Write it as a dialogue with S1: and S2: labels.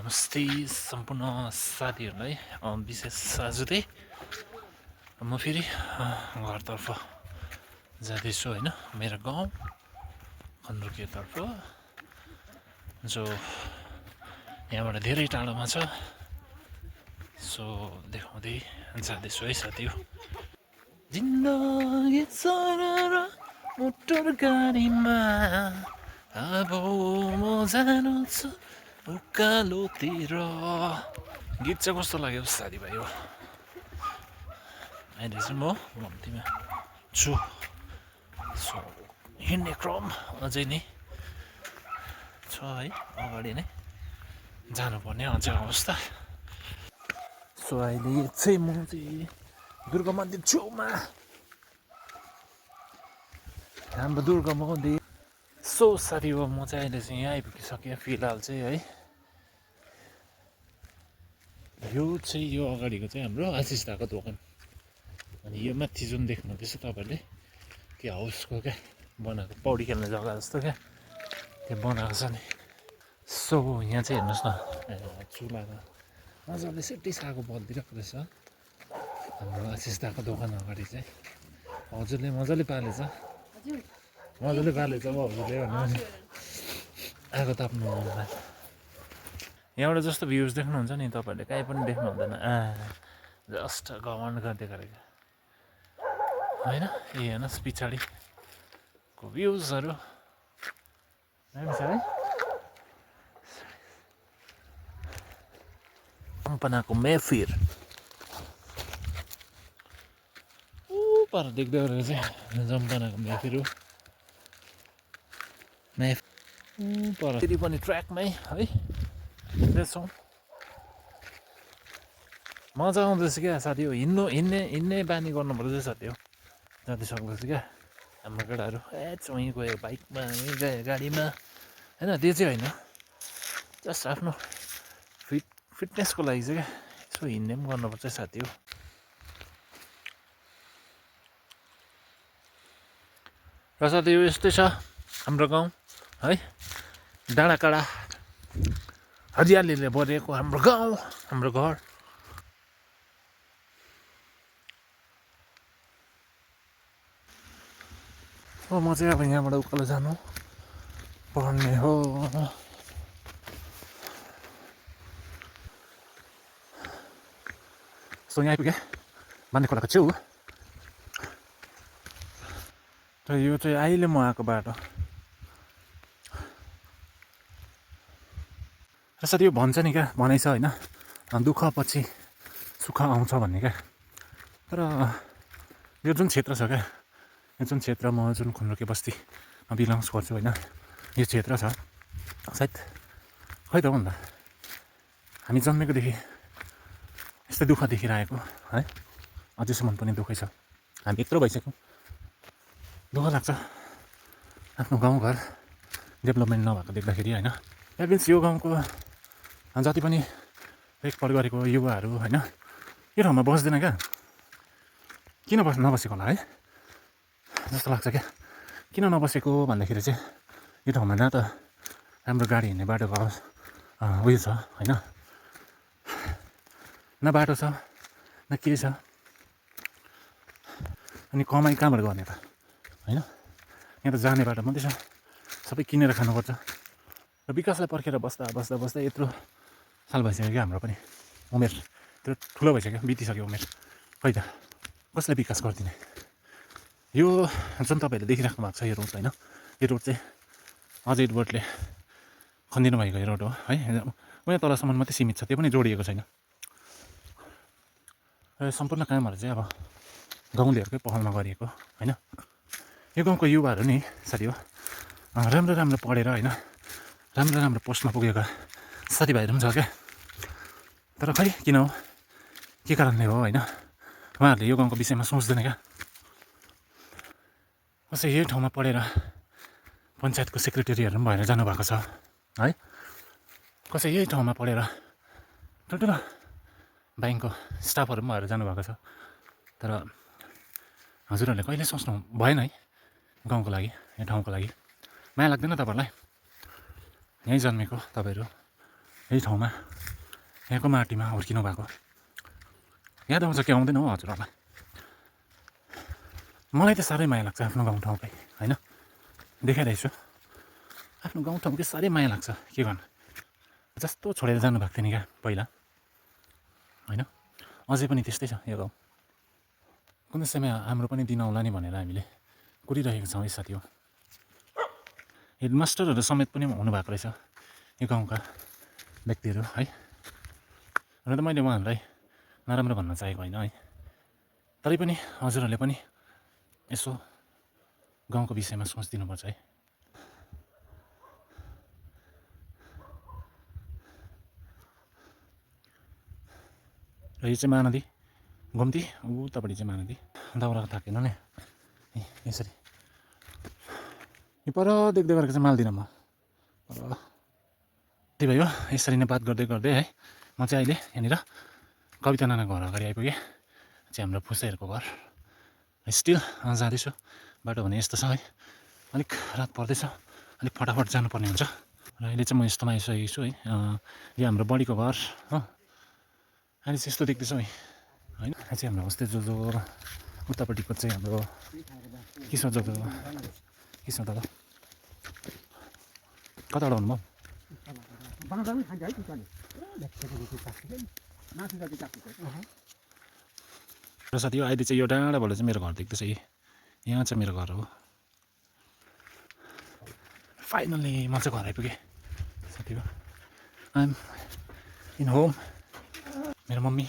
S1: नमस्ते सम्पूर्ण साथीहरूलाई विशेष आज चाहिँ म फेरि घरतर्फ जाँदैछु होइन मेरो गाउँ खन्द्रुकेतर्फ जो यहाँबाट धेरै टाढोमा छ सो देखाउँदै जाँदैछु है साथी हो जिन्दगी सरर मोटर गाडीमा अब म जानु छु उकालोतिर गीत चाहिँ कस्तो लाग्यो साथीभाइ हो अहिले चाहिँ म घुम्तीमा छु सो हिँड्ने क्रम अझै नै छ है अगाडि नै जानुपर्ने अझै अवस्था सो अहिले चाहिँ म चाहिँ दुर्गा मन्दिर छेउमा हाम्रो दुर्गा मन्दिर सो साथी हो म चाहिँ अहिले चाहिँ यहाँ आइपुगिसकेँ फिलहाल चाहिँ है यो चाहिँ यो अगाडिको चाहिँ हाम्रो आशिष दाको दोकान अनि यो माथि जुन देख्नुहुँदैछ तपाईँहरूले त्यो हाउसको क्या बनाएको पौडी खेल्ने जग्गा जस्तो क्या त्यो बनाएको छ नि सो यहाँ चाहिँ हेर्नुहोस् न चुलामा मजाले सेट्टै सागो बलिदिरहेको रहेछ हाम्रो आशिष दाको दोकान अगाडि चाहिँ हजुरले मजाले पालेछ मजाले पालेछ अब हजुरले भन्नु आगो ताप्नु मनलाई यहाँबाट जस्तो भ्युज देख्नुहुन्छ नि तपाईँहरूले काहीँ पनि देख्नु हुँदैन जस्ट घमण्ड गर्दै गरेको होइन ए हेर्नुहोस् पछाडिको भ्युजहरू दामी छ है कम्पनाको मेफिर पर देख्दै गरेको चाहिँ जम्पनाको मेफिर हो मेफ पर फेरि पनि ट्र्याकमै है जाँदैछौँ मजा आउँदैछ क्या साथी हो हिँड्ने बानी गर्नुपर्छ साथी हो जाँदै सक्दैछ क्या हाम्रो केटाहरू चुहीँ गयो बाइकमा गयो गाडीमा होइन त्यो चाहिँ होइन जस्ट आफ्नो फिटनेसको लागि चाहिँ क्या यसो हिँड्ने पनि गर्नुपर्छ साथी हो र साथी यो यस्तै छ हाम्रो गाउँ है डाँडाकाँडा हरियालीले भरिएको हाम्रो गाउँ हाम्रो घर हो म चाहिँ अब यहाँबाट उकालो जानु पर्ने हो सो यहाँ आइपुगेँ बाँधे खोलाको छेउ र यो चाहिँ अहिले म आएको बाटो र साथी यो भन्छ नि क्या भनाइ छ होइन दुःख पछि सुख आउँछ भन्ने क्या तर यो जुन क्षेत्र छ क्या यो जुन क्षेत्र म जुन खुन्द्रुके बस्तीमा बिलोङ्स गर्छु होइन यो क्षेत्र छ सायद खै त हो भन्दा हामी जन्मेकोदेखि यस्तै दुःख देखिरहेको है अझैसम्म पनि दुःखै छ हामी यत्रो भइसक्यौँ दुःख लाग्छ आफ्नो गाउँघर डेभलपमेन्ट नभएको देख्दाखेरि होइन द्याट मिन्स यो गाउँको जति पनि देखभाल गरेको युवाहरू होइन यो ठाउँमा बस्दैन क्या किन नबसेको होला है जस्तो लाग्छ क्या किन नबसेको भन्दाखेरि चाहिँ यो ठाउँमा न त राम्रो गाडी हिँड्ने बाटोको उयो छ होइन न बाटो छ न के छ अनि कमाइ कहाँबाट गर्ने त होइन यहाँ त जाने बाटो मात्रै छ सबै किनेर खानुपर्छ र विकासलाई पर्खेर बस्दा यत्रो साल भइसक्यो क्या हाम्रो पनि उमेर त्यो ठुलो भइसक्यो बितिसक्यो उमेर खै त कसले विकास गरिदिने यो जुन तपाईँहरूले देखिराख्नु भएको छ यो रोड होइन यो रोड चाहिँ अझै एडवर्डले खनिदिनु भएको यो रोड हो है उहाँ तलसम्म मात्रै सीमित छ त्यो पनि जोडिएको छैन र सम्पूर्ण कामहरू चाहिँ अब गाउँलेहरूकै पहलमा गरिएको होइन यो गाउँको युवाहरू नि साथी हो राम्रो राम्रो पढेर होइन राम्रो पोस्टमा पुगेका साथीभाइहरू पनि छ क्या तर खै किन हो के कारणले हो होइन उहाँहरूले यो गाउँको विषयमा सोच्दैन क्या कसै यही ठाउँमा पढेर पञ्चायतको सेक्रेटरीहरू पनि भएर जानुभएको छ है कसै यही ठाउँमा पढेर ठुल्ठुलो ब्याङ्कको स्टाफहरू पनि भएर जानुभएको छ तर हजुरहरूले कहिले सोच्नु भएन है गाउँको लागि यो ठाउँको लागि माया लाग्दैन तपाईँहरूलाई यहीँ जन्मेको तपाईँहरू यही ठाउँमा यहाँको माटीमा हुर्किनु भएको याद आउँछ कि आउँदैन हो हजुरहरूलाई मलाई त साह्रै माया लाग्छ आफ्नो गाउँठाउँकै होइन देखाइरहेको छु आफ्नो गाउँठाउँकै साह्रै माया लाग्छ के गर्नु जस्तो छोडेर जानुभएको थियो नि क्या पहिला होइन अझै पनि त्यस्तै छ यो गाउँ कुनै समय हाम्रो पनि दिन आउला नि भनेर हामीले कुरिरहेको छौँ है साथी हो हेडमास्टरहरू समेत पनि हुनुभएको रहेछ यो गाउँका व्यक्तिहरू है र त मैले उहाँहरूलाई नराम्रो भन्न चाहेको होइन है तरै पनि हजुरहरूले पनि यसो गाउँको विषयमा सोचिदिनुपर्छ है र यो चाहिँ महानदी घुम्ती उतापट्टि चाहिँ महानदी दाउरा थाकेन नि यसरी यो पर देख्दै गरेको चाहिँ माल्दिनँ म त्यही भयो यसरी नै बात गर्दै गर्दै है म चाहिँ अहिले यहाँनिर कविता नाना घर अगाडि आइपुगेँ चाहिँ हाम्रो फुसैहरूको घर स्टिल जाँदैछु बाटो भने यस्तो छ है अलिक रात पर्दैछ अलिक फटाफट जानुपर्ने हुन्छ र अहिले चाहिँ म यस्तोमा आइसकेको छु है यो हाम्रो बडीको घर हो अहिले चाहिँ यस्तो देख्दैछ है होइन चाहिँ हाम्रो हस्ते जो उतापट्टिको चाहिँ हाम्रो के छ जो के छ दादा कताबाट आउनुभयो र साथी हो अहिले चाहिँ यो डाँडाबाट चाहिँ मेरो घर देख्दैछ कि यहाँ चाहिँ मेरो घर हो फाइनली म चाहिँ घर आइपुगेँ साथी हो आइएम इन होम मेरो मम्मी